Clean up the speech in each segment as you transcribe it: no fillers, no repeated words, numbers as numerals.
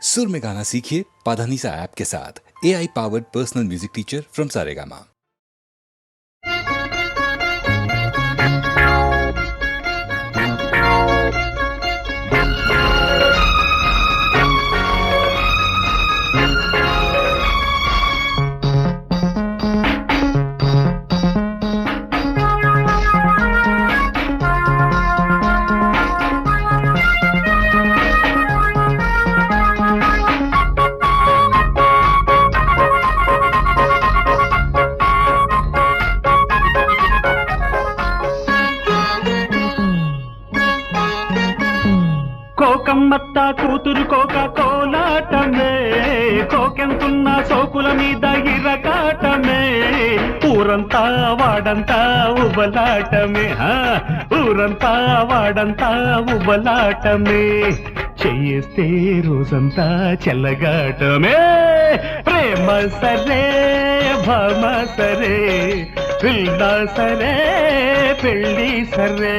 सुर में गाना सीखिए पाधानीसा ऐप के साथ। AI powered personal music teacher from Saregama. కోకమ్మత్త కూతురు కోక కోలాటమే, కోకెంతున్న సోకుల మీద ఇరకాటమే, ఊరంతా వాడంతా ఉబలాటమే, ఊరంతా వాడంతా ఉబలాటమే, చేస్తే రోజంతా చెల్లగాటమే. ప్రేమ సరే భామ సరే, పిల్ల సరే పెళ్ళి సరే.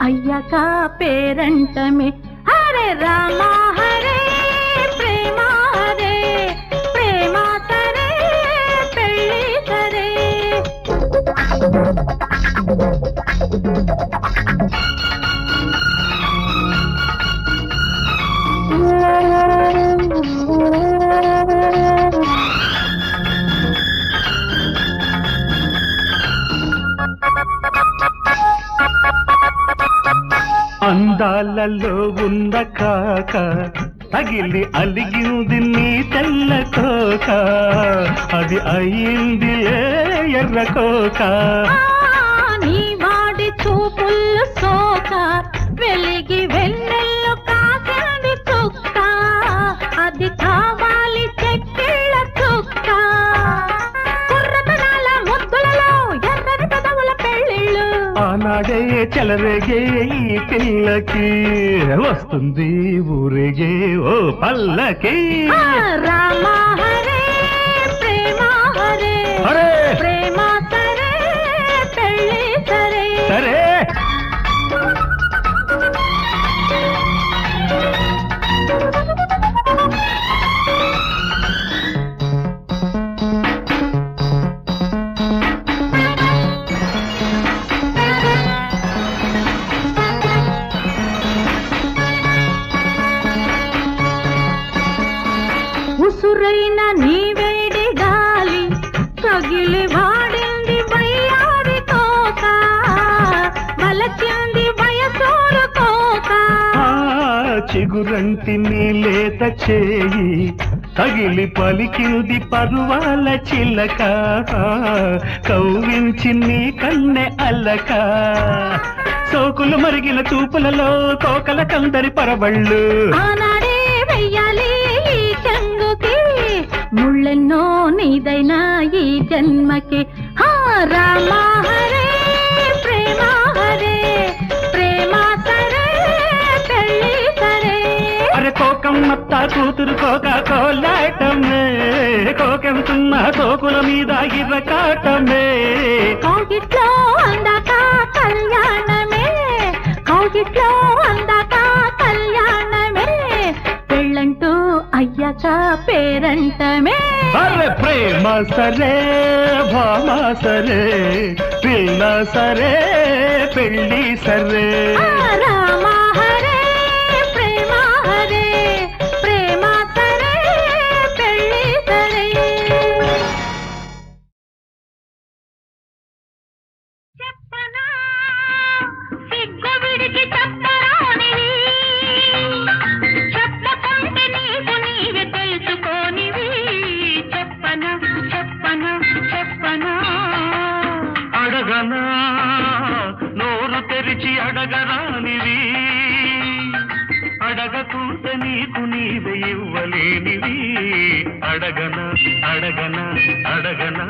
అయ్యాక పేరంటమే. హరే రామ హరే ప్రేమ హరే, ప్రేమ సరే పెళ్ళి సరే. అందాలలో ఉన్న కాక తగిలి అలిగింది నీ తెల్ల కోక, అది అయింది ఎర్ర కోక. నీ వాడి చూపుల్లో సోక, వెలిగి వెన్నెల్లో కాసింది చుక్క, అది కావాలి చెక్కిళ్ళ చుక్క. కుర్రతనాల ముద్దులలో ఎర్రని పెదవుల పెళ్ళిళ్ళు, ఆనాడే చెలరేగే ఈ పిల్లకి వస్తుంది ఊరేగే ఓ పల్లకి. రామ హరే ప్రేమ హరే, హరే ప్రేమ సరే పెళ్ళి సరే. సరే ఉసురైన నీ వేడి గాలి తగిలి వాడింది వయ్యారి కోక, వలచింది వయసూరు కోక. చిగురంటి నీ లేత చేయి తగిలి పలికింది పరువాల చిలక, కవ్వించి నీ కన్నె అల్లక. సోకులు మరిగిన చూపులలో కోకల కందరి పరబళ్ళు, ఆనాడే వెయ్యాలి ఈ చెంగుకి, ముళ్ళెన్నో నీదైనా ఈ జన్మకి. రామ హరే ప్రేమ హరే, ప్రేమ సరే పెళ్ళి సరే. అరే కోకమ్మత్త కూతురు కోక కోలాటమే, కోకెంతున్న సోకుల మీద ఇరకాటమే. కౌగిట్లో అందాక కళ్యాణమే, కౌగిట్లో అందాక కళ్యాణమే, పెళ్ళంటూ అయ్యాక పేరంటమే. అరే ప్రేమ సరే భామ సరే, పిల్ల సరే పెళ్ళి సరే. రామ హరే ప్రేమ హరే, ప్రేమ సరే పెళ్ళి సరే. చెప్పనా సిగ్గు విడిచి చెప్పరానివి, చెప్పకుంటే నీకు నీవే తెలుసుకోనివి. చెప్పనా చెప్పనా చెప్పనా, అడగనా నోరు తెరిచి అడగరానివి, అడగకుంటే నీకు నీవే ఇవ్వలేనివి. అడగనా అడగనా అడగనా,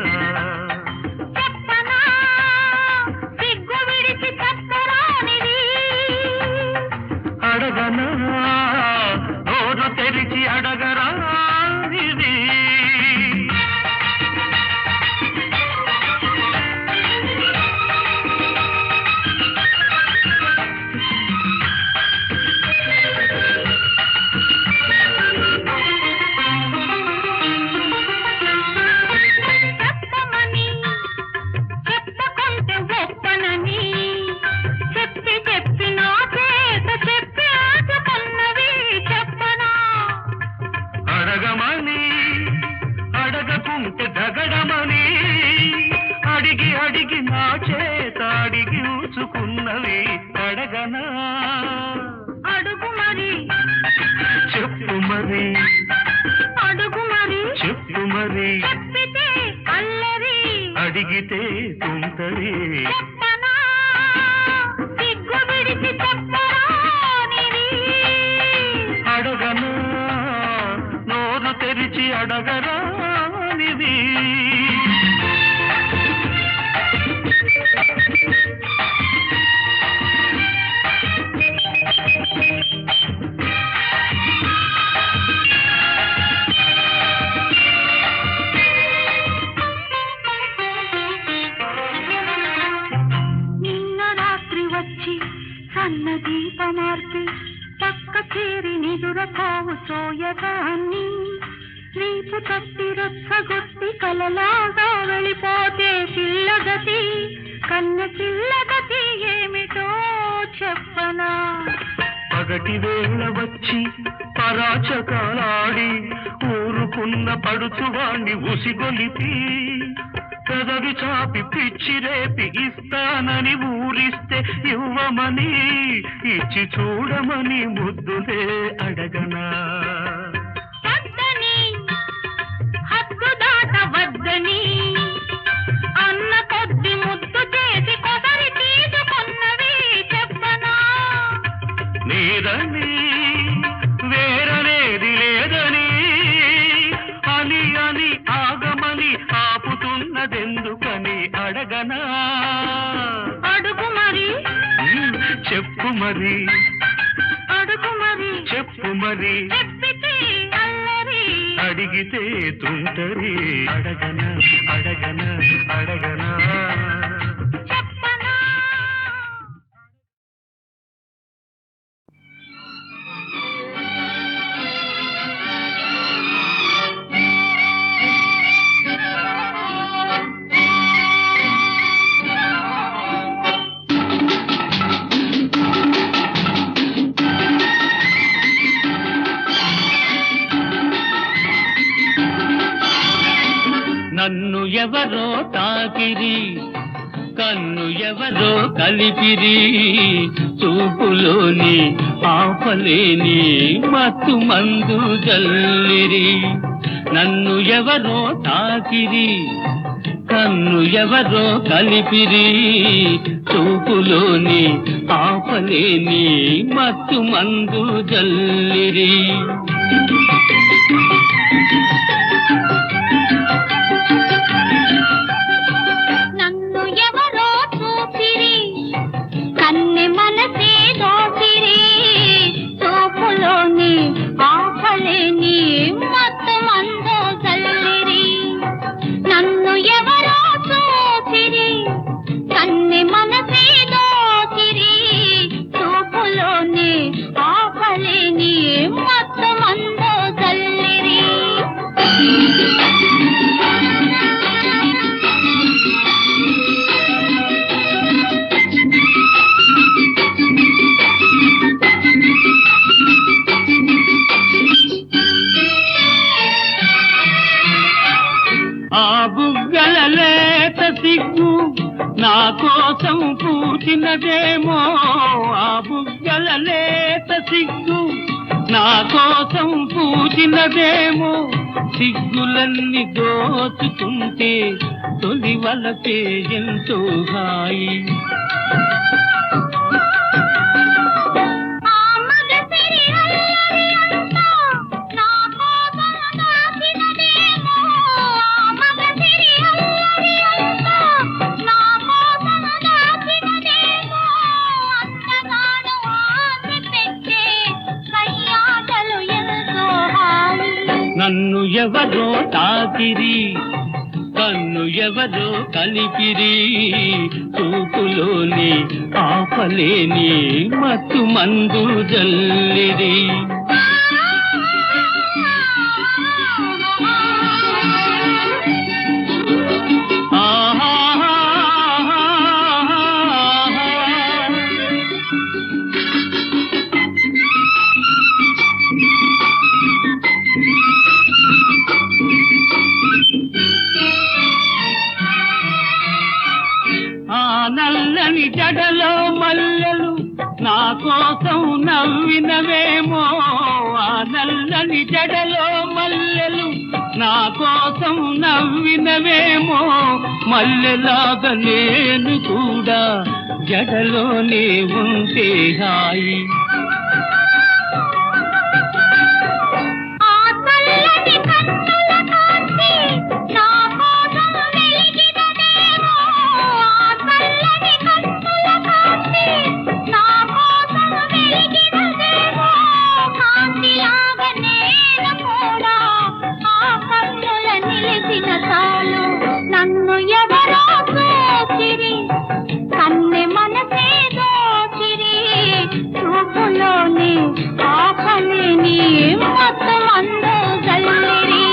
చెప్పనా సిగ్గు విడిచి చెప్పరా అడగనా నోరు తెరిచి అడగరా ఇది చెప్పమని చెప్పుకుంటే గొప్పనని చెప్పి చెప్పి నా చేత చెప్పి ఆచుకున్నవి చెప్పనా అడగమని అడగకుంటే దగడమని అడిగి అడిగి నా చేత అడిగి ఊచుకున్నవి అడగనా అడుగు మరి చెప్పు మరి అడుగు మరి చెప్పు మరి చెప్పితే అల్లరి అడిగితే తుంటరి చెప్పనా సిగ్గు విడిచి చెప్పరా నివి అడగనా నోరు తెరిచి అడగరా నిది నిన్న రాత్రి వచ్చి సన్న దీపమార్పి పక్క చేరి నిదురకోవు సోయగాన్ని నీపు తప్పి రచ్చగొట్టి కలలాగా వెళ్ళిపోతే పిల్లగతి కన్న పిల్లగతి ఏమిటో చెప్పనా పగటి వేళ వచ్చి పరాచకాలాడి ఊరుకున్న పడుచువాణ్ణి ఉసిగొలిపి పెదవి చాపి పిచ్చి రేపి ఇస్తానని ఊరిస్తే ఇవ్వమని ఇచ్చి చూడమని ముద్దులే అడగనా వద్దని హద్దు దాటవద్దని అన్న కొద్ది ముద్దు చేసి కొసరి తీసుకున్నవి చెప్పనా నీరని వేరనేది లేదని అని అని ఆగమని ఆపుతున్నదెందుకని అడగనా అడుగు మరి చెప్పు మరి అడుగు మరి చెప్పు మరి చెప్పితే అల్లరి అడిగితే తుంటరి అడగనా అడగనా అడగనా చెప్పనా నన్ను ఎవరో తాకిరి కన్ను ఎవరో కలిపిరి చూపులోని ఆపలేని మత్తు మందు జల్లిరి నన్ను ఎవరో తాకిరి కన్ను ఎవరో కలిపిరి చూపులోని ఆపలేని మత్తు మందు జల్లిరి నన్ను ఎవరో చూసిరి కన్నె మనసే దోసిరి చూపులోని ఆపలేని మొత్తం అందో చల్లిరి నన్ను ఎవరో చూసిరి కన్నె మనసే దోసిరి చూపులోని ఆపలేని మొత్తం అందో చల్లిరి ఆ బుగ్గల లేత సిగ్గు నా కోసం పూచినదేమో ఆ బుగ్గల లేత సిగ్గు నా కోసం పూచినదేమో సిగ్గులన్నీ దోచుకుంటే తొలి వలపే ఎంతో హాయి ఎవరో తాకిరి కన్ను ఎవరో కలిపిరి చూపులోని ఆపలేని మత్తు మందు జల్లిరి నల్లని జడలో మల్లెలు నా కోసం నవ్వినవేమో ఆ నల్లని జడలో మల్లెలు నా కోసం నవ్వినవేమో మల్లెలాగా నేను కూడా జడలోనే ఉంటే హాయి నన్ను ఎవరో చూసిరి కన్నె మనసే దోచిరి చూపులోని ఆపలేని మొత్తం అందో జల్లిరి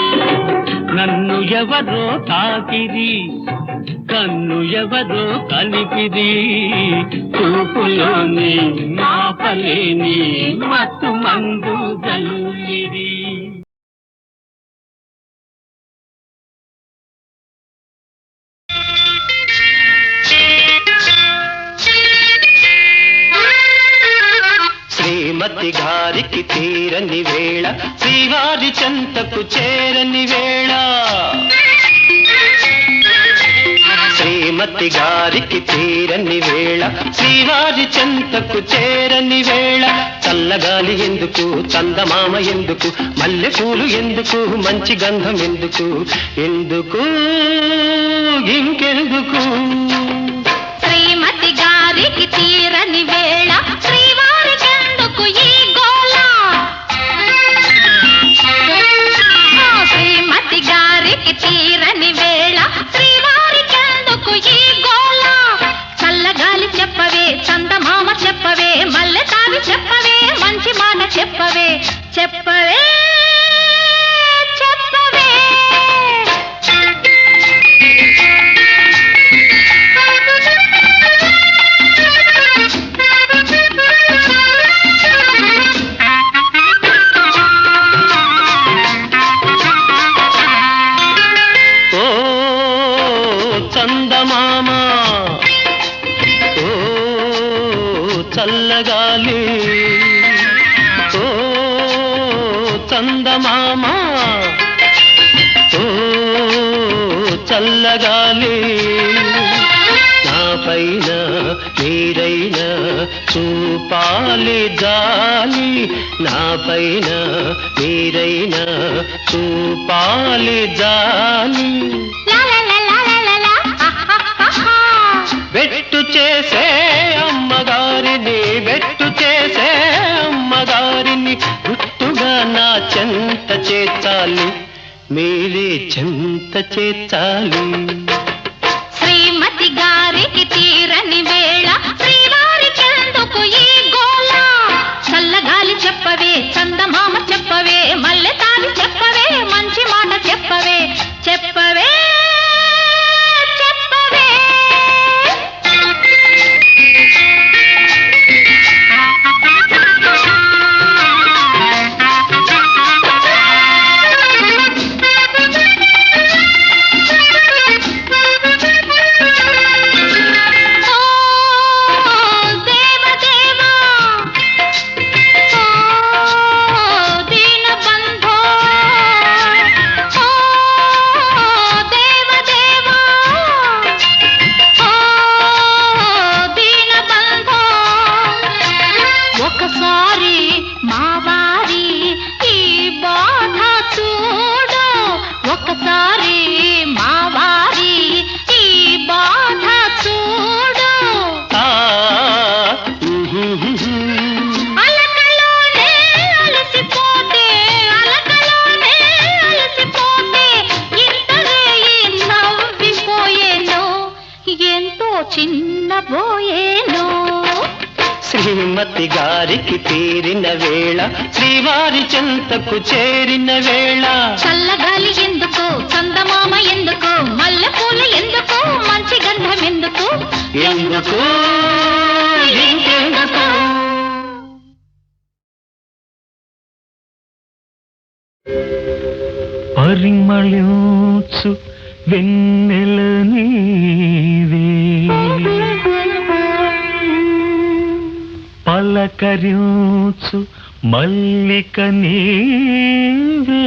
నన్ను ఎవరో తాకిరి కన్ను ఎవరో కలిపిరి చూపులోని ఆపలేని మత్తు మందు జల్లిరి శ్రీమతి గారికి తీరని వేళ శ్రీవారి చెంతకు చేరని వేళ శ్రీమతి గారికి తీరని వేళ శ్రీవారి చెంతకు చేరని వేళ చల్లగాలి ఎందుకు చందమామ ఎందుకు మల్లెపూలు ఎందుకు మంచి గంధం ఎందుకు ఎందుకు ఇంకెందుకు శ్రీమతి గారికి తీరని వేళ శ్రీవారికెందుకు ఈ గోళ శ్రీమతి గారికి తీరని వేళ శ్రీవారికెందుకు ఈ గోళ చల్లగాలి చెప్పవే చందమామ చెప్పవే మల్లె తావి చెప్పవే మంచి మాట చెప్పవే చెప్పవే చెప్పవే చందమామ ఓ చల్లగాలి ఓ చందమామ ఓ చల్లగాలి నా పైన మీరైనా చూపాలి జాలి నా పైన మీరైనా చూపాలి జాలి వెట్టు చేసే అమ్మగారిని వెట్టు చేసే అమ్మగారిని గుట్టుగా నా చెంత చేర్చాలి మీరే చెంత చేర్చాలి శ్రీమతి గారికి తీరని వేళ శ్రీవారికెందుకు ఈ గోళ చల్లగాలి చెప్పవే చందమామ చెప్పవే మల్లె తావి చెప్పవే మంచి మాట చెప్పవే చెప్పవే చెప్పవే అలనాటి గారికి తీరిన వేళ శ్రీవారి చెంతకు చేరిన వేళ చల్లగాలి ఎందుకు చందమామ ఎందుకు మల్లెపూలు ఎందుకు మంచి గంధం ఎందుకు ఎందుకు ఇంకెందుకు పరిమళించు వెన్నెల నీవే పలకరించు మల్లిక నీవే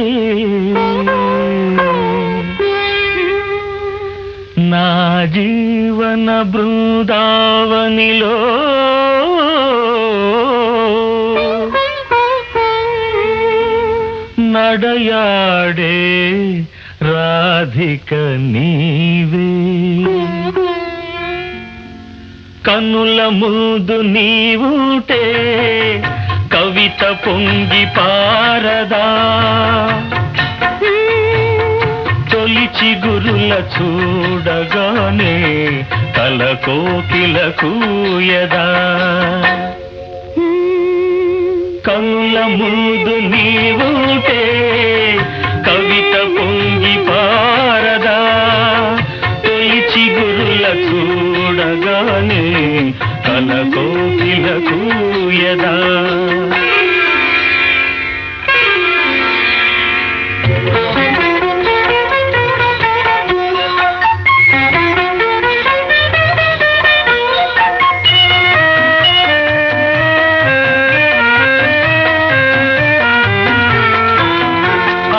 నా జీవన బృందావనిలో నడయాడే రాధిక నీవే కన్నుల ముందు నీవుంటే కవిత పొంగి పారదా తొలి చిగురుల చూడగానే కల కోకిల కూయదా కన్నుల ముందు నీవుంటే కవిత పొంగి పారదా తొలి చిగురుల చూడగానే కల కోకిల కూయదా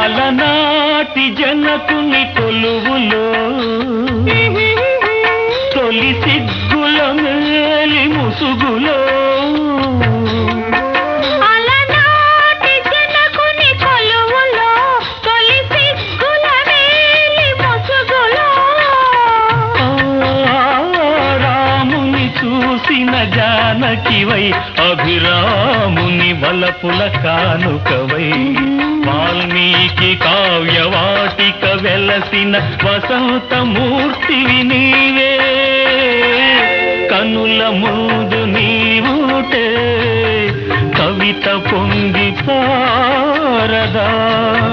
అలనాటి జనకుని కొలువులో తొలి సిగ్గుల మేలి ముసుగులో అలనాటి జనకుని కొలువులో తొలి సిగ్గుల మేలి ముసుగులో రాముని చూసిన జానకివై అభిరాముని వలపుల కానుకవై వాల్మీకి కావ్యవాటిక వెలసిన వసంతమూర్తివి నీవే కనుల ముందు నీవుటే కవిత పొంగి పారదా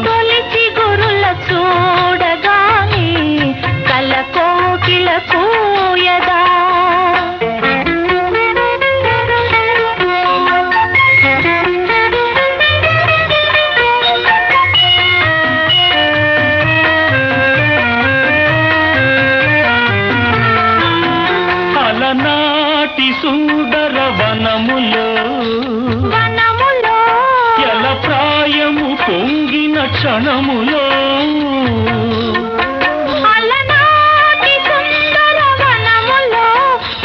తొలి చిగురుల చూడగానే కల కోకిల కూయదా అలనాటి సుందర వనములో ఎల ప్రాయము పొంగిన క్షణములో అలనాటి సుందర వనములో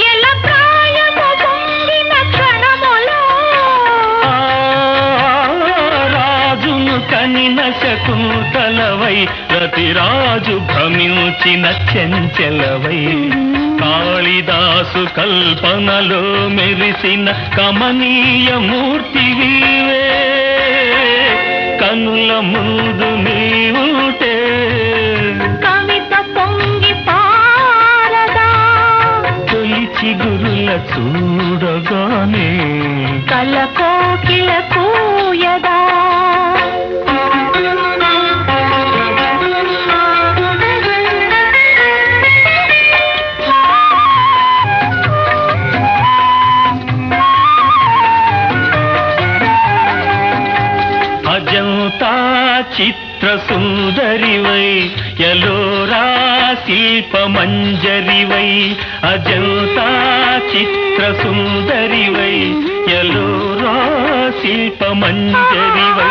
ఎల ప్రాయము పొంగిన క్షణములో రాజును కనిన శకుంతలవై రతిరాజు భ్రమించిన చెంచలవై కాళిదాసు కల్పనలో మెరిసిన కమనీయ మూర్తివీవే కనుల ముందు నీవుటే కవిత పొంగి పారదా తొలి చిగురుల చూడగానే కల కోకిల కూయదా అజంతా చిత్ర సుందరివై ఎలోరా శిల్ప మంజరివై అజంతా చిత్ర సుందరివై ఎలోరా శిల్ప మంజరివై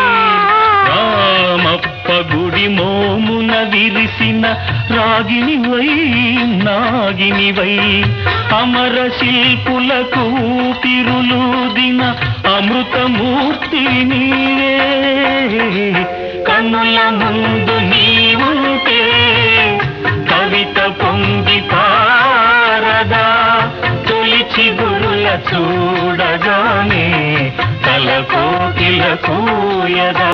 రామప్ప గుడి మోమున విరిసిన రాగినివై నాగినివై అమర శిల్పులకు ఊపిరులూదిన అమృతమూర్తి నీవే కన్నుల ముందు నీవుంటే కవిత పొంగి పారదా తొలి చిగురుల చూడగానే కల కోకిల కూయదా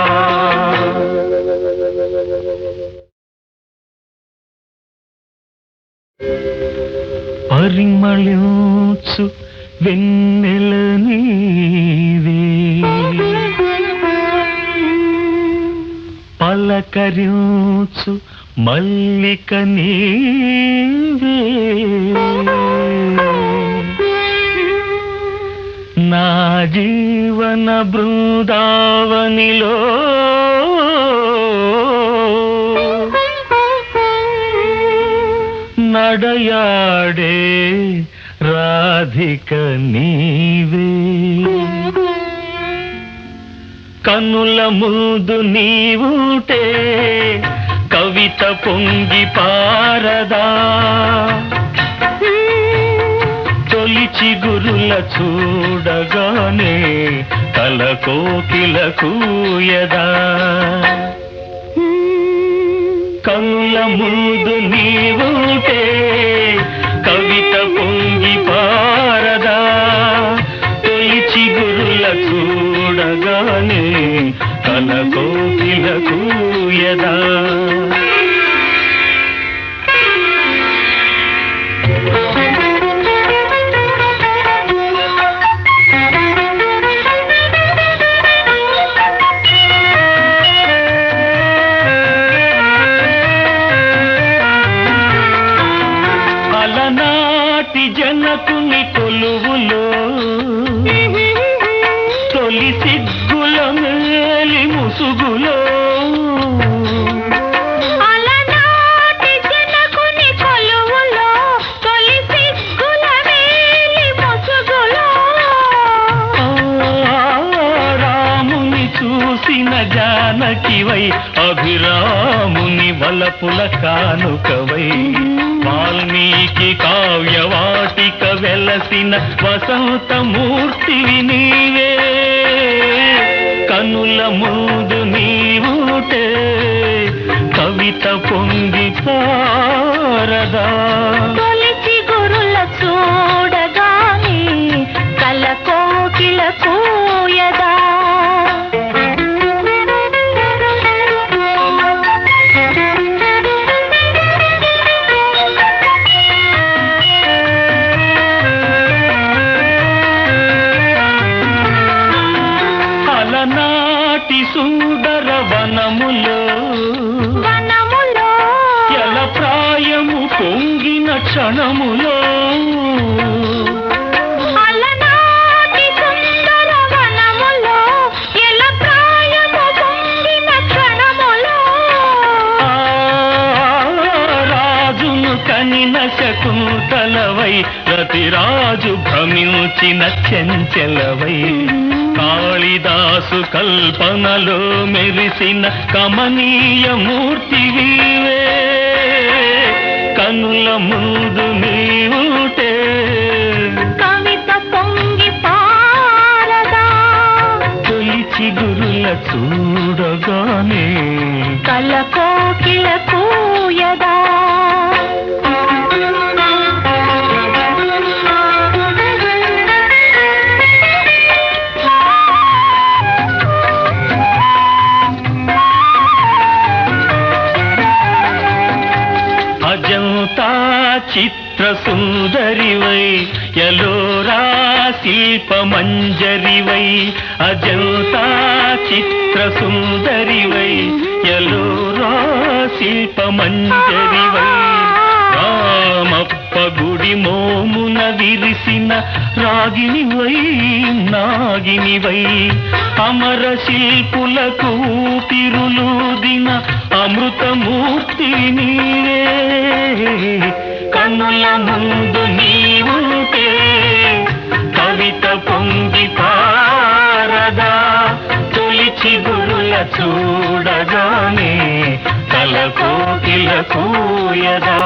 పరిమళించు వెన్నెల నీవే పులకరించు మల్లిక నీవే నా జీవన బృందావనిలో నడయాడే రాధిక నీవే కన్నుల ముందు నీవుంటే కవిత పొంగి పారదా తొలిచి గురుల చూడగానే కల కోకిల కూయదా కన్నుల ముందు నీవుంటే కవిత పొంగి పారదా తొలిచి గురుల చూడగానే కల కోకిల కూయదా అలనాటి జనకుని కొలువులో తొలి సిగ్గుల మేలి ముసుగులో అలనాటి జనకుని కొలువులో తొలి సిగ్గుల మేలి ముసుగులో రాముని చూసిన జానకివై అభిరాముని వలపుల కానుకవై వాల్మీకి కావ్యవాటిక వెలసిన వసంతమూర్తివి నీవే కనుల ముందు నీవుటే కవిత పొంగి పారదా తొలిచి గురుల చూడగానే కల కోకిల కూయదా అలనాటి సుందర వనములో ఎల ప్రాయము పొంగిన క్షణములో అలనాటి సుందర వనములో ఎల ప్రాయము పొంగిన క్షణములో రాజును కనిన శకుంతలవై రతిరాజు భ్రమించిన చెంచెలవై కాళిదాసు కల్పనలో మెరిసిన కమనీయ మూర్తివీవే కనుల ముందు నీవుటే కవిత పొంగి పారదా తొలిచి గురుల చూడగానే కల కోకిల కూయదా అజంతా చిత్ర సుందరివై ఎలోరా శిల్ప మంజరివై అజంతా చిత్ర సుందరివై ఎలోరా శిల్ప మంజరివై రామప్ప గుడి మోమున విరిసిన రాగినివై నాగినివై అమర శిల్పులకు ఊపిరులూదిన అమృతమూర్తి నీవే కన్నుల ముందు నీవుంటే కవిత పొంగి పారదా తొలిచి గురుల చూడగానే కల కోకిల కూయదా